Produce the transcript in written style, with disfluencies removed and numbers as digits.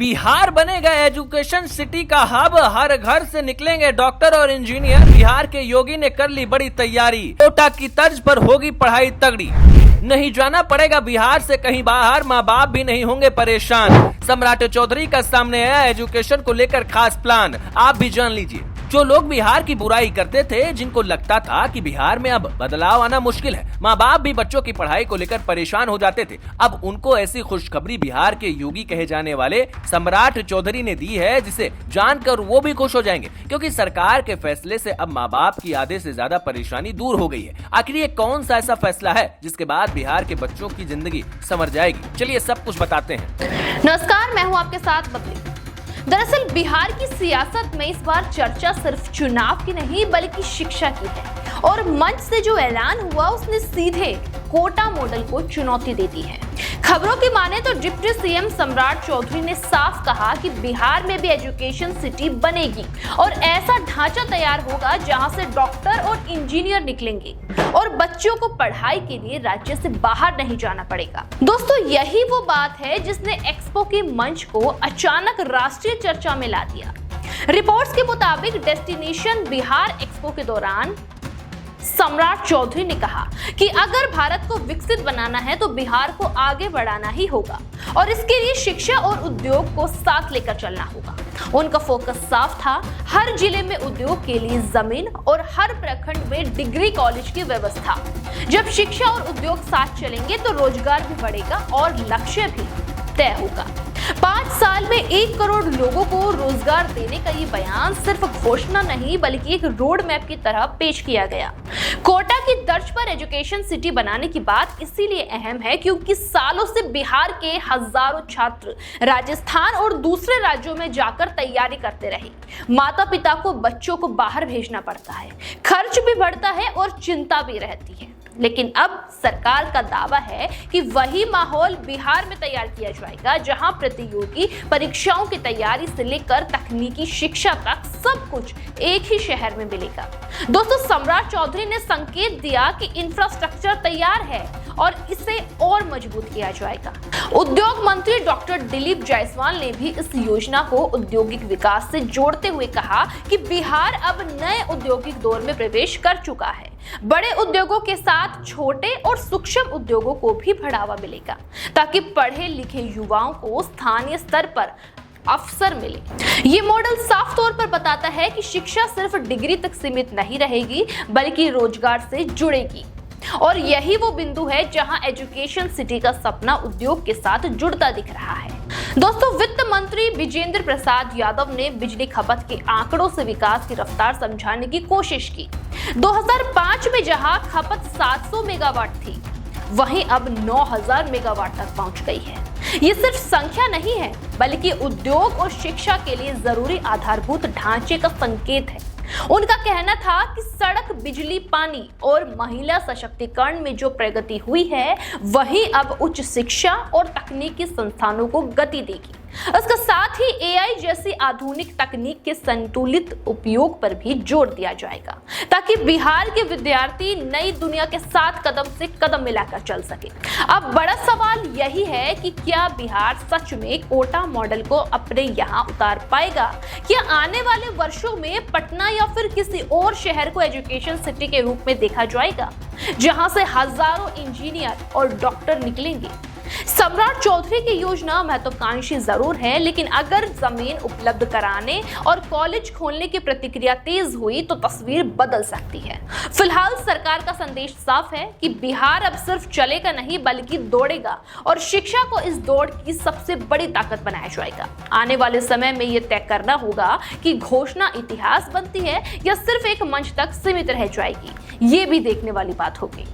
बिहार बनेगा education city का hub, हर घर से निकलेंगे डॉक्टर और इंजीनियर। बिहार के योगी ने कर ली बड़ी तैयारी, कोटा की तर्ज पर होगी पढ़ाई तगड़ी। नहीं जाना पड़ेगा बिहार से कहीं बाहर, माँ बाप भी नहीं होंगे परेशान। सम्राट चौधरी का सामने आया एजुकेशन को लेकर खास प्लान, आप भी जान लीजिए। जो लोग बिहार की बुराई करते थे, जिनको लगता था कि बिहार में अब बदलाव आना मुश्किल है, माँ बाप भी बच्चों की पढ़ाई को लेकर परेशान हो जाते थे, अब उनको ऐसी खुशखबरी बिहार के योगी कहे जाने वाले सम्राट चौधरी ने दी है, जिसे जानकर वो भी खुश हो जाएंगे, क्योंकि सरकार के फैसले से अब माँ बाप की आधे से ज्यादा परेशानी दूर हो गई है। आखिर ये कौन सा ऐसा फैसला है जिसके बाद बिहार के बच्चों की जिंदगी संवर जाएगी? चलिए सब कुछ बताते हैं। नमस्कार, मैं हूँ आपके साथ बबली। दरअसल बिहार की सियासत में इस बार चर्चा सिर्फ चुनाव की नहीं बल्कि शिक्षा की है, और मंच से जो ऐलान हुआ उसने सीधे कोटा मॉडल को चुनौती दे दी है। खबरों की माने तो डिप्टी सीएम सम्राट चौधरी ने साफ कहा कि बिहार में भी एजुकेशन सिटी बनेगी और ऐसा ढांचा तैयार होगा जहां से डॉक्टर और इंजीनियर निकलेंगे और बच्चों को पढ़ाई के लिए राज्य से बाहर नहीं जाना पड़ेगा। दोस्तों, यही वो बात है जिसने एक्सपो के मंच को अचानक राष्ट्रीय चर्चा में ला दिया। रिपोर्ट्स के मुताबिक डेस्टिनेशन बिहार एक्सपो के दौरान सम्राट चौधरी ने कहा कि अगर भारत को विकसित बनाना है तो बिहार को आगे बढ़ाना ही होगा और इसके लिए शिक्षा और उद्योग को साथ लेकर चलना होगा। उनका फोकस साफ था, हर जिले में उद्योग के लिए जमीन और हर प्रखंड में डिग्री कॉलेज की व्यवस्था। जब शिक्षा और उद्योग साथ चलेंगे तो रोजगार भी बढ़ेगा और लक्ष्य भी तय होगा। 5 साल में 1 करोड़ लोगों को रोजगार देने का ये बयान सिर्फ घोषणा नहीं बल्कि एक रोड मैप की तरह पेश किया गया। कोटा की तर्ज पर एजुकेशन सिटी बनाने की बात इसीलिए अहम है क्योंकि सालों से बिहार के हजारों छात्र राजस्थान और दूसरे राज्यों में जाकर तैयारी करते रहे। माता पिता को बच्चों को बाहर भेजना पड़ता है, खर्च भी बढ़ता है और चिंता भी रहती है। लेकिन अब सरकार का दावा है कि वही माहौल बिहार में तैयार किया जाएगा जहां प्रतियोगी परीक्षाओं की तैयारी से लेकर तकनीकी शिक्षा तक सब कुछ एक ही शहर में मिलेगा। दोस्तों, सम्राट चौधरी ने संकेत दिया कि इंफ्रास्ट्रक्चर तैयार है और इसे और मजबूत किया जाएगा। उद्योग मंत्री डॉक्टर दिलीप जायसवाल ने भी इस योजना को औद्योगिक विकास से जोड़ते हुए कहा कि बिहार अब नए औद्योगिक दौर में प्रवेश कर चुका है। बड़े उद्योगों के साथ छोटे और सूक्ष्म उद्योगों को भी बढ़ावा मिलेगा ताकि पढ़े लिखे युवाओं को स्थानीय स्तर पर अवसर मिले। ये मॉडल साफ तौर पर बताता है कि शिक्षा सिर्फ डिग्री तक सीमित नहीं रहेगी बल्कि रोजगार से जुड़ेगी, और यही वो बिंदु है जहां एजुकेशन सिटी का सपना उद्योग के साथ जुड़ता दिख रहा है। दोस्तों, वित्त मंत्री विजेंद्र प्रसाद यादव ने बिजली खपत के आंकड़ों से विकास की रफ्तार समझाने की कोशिश की। 2005 में जहां खपत 700 मेगावाट थी, वहीं अब 9000 मेगावाट तक पहुंच गई है। ये सिर्फ संख्या नहीं है बल्कि उद्योग और शिक्षा के लिए जरूरी आधारभूत ढांचे का संकेत है। उनका कहना था कि सड़क, बिजली, पानी और महिला सशक्तिकरण में जो प्रगति हुई है वही अब उच्च शिक्षा और तकनीकी संस्थानों को गति देगी। इसके साथ ही एआई जैसी आधुनिक तकनीक के संतुलित उपयोग पर भी जोर दिया जाएगा ताकि बिहार के विद्यार्थी नई दुनिया के साथ कदम से कदम मिलाकर चल सके। अब बड़ा सवाल यही है कि क्या बिहार सच में कोटा मॉडल को अपने यहाँ उतार पाएगा? क्या आने वाले वर्षों में पटना या फिर किसी और शहर को एजुकेशन सिटी के रूप में देखा जाएगा जहां से हजारों इंजीनियर और डॉक्टर निकलेंगे? सम्राट चौधरी की योजना महत्वाकांक्षी जरूर है, लेकिन अगर जमीन उपलब्ध कराने और कॉलेज खोलने की प्रतिक्रिया तेज हुई तो तस्वीर बदल सकती है। फिलहाल सरकार का संदेश साफ है कि बिहार अब सिर्फ चलेगा नहीं बल्कि दौड़ेगा और शिक्षा को इस दौड़ की सबसे बड़ी ताकत बनाया जाएगा। आने वाले समय में यह तय करना होगा कि घोषणा इतिहास बनती है या सिर्फ एक मंच तक सीमित रह जाएगी। ये भी देखने वाली बात होगी।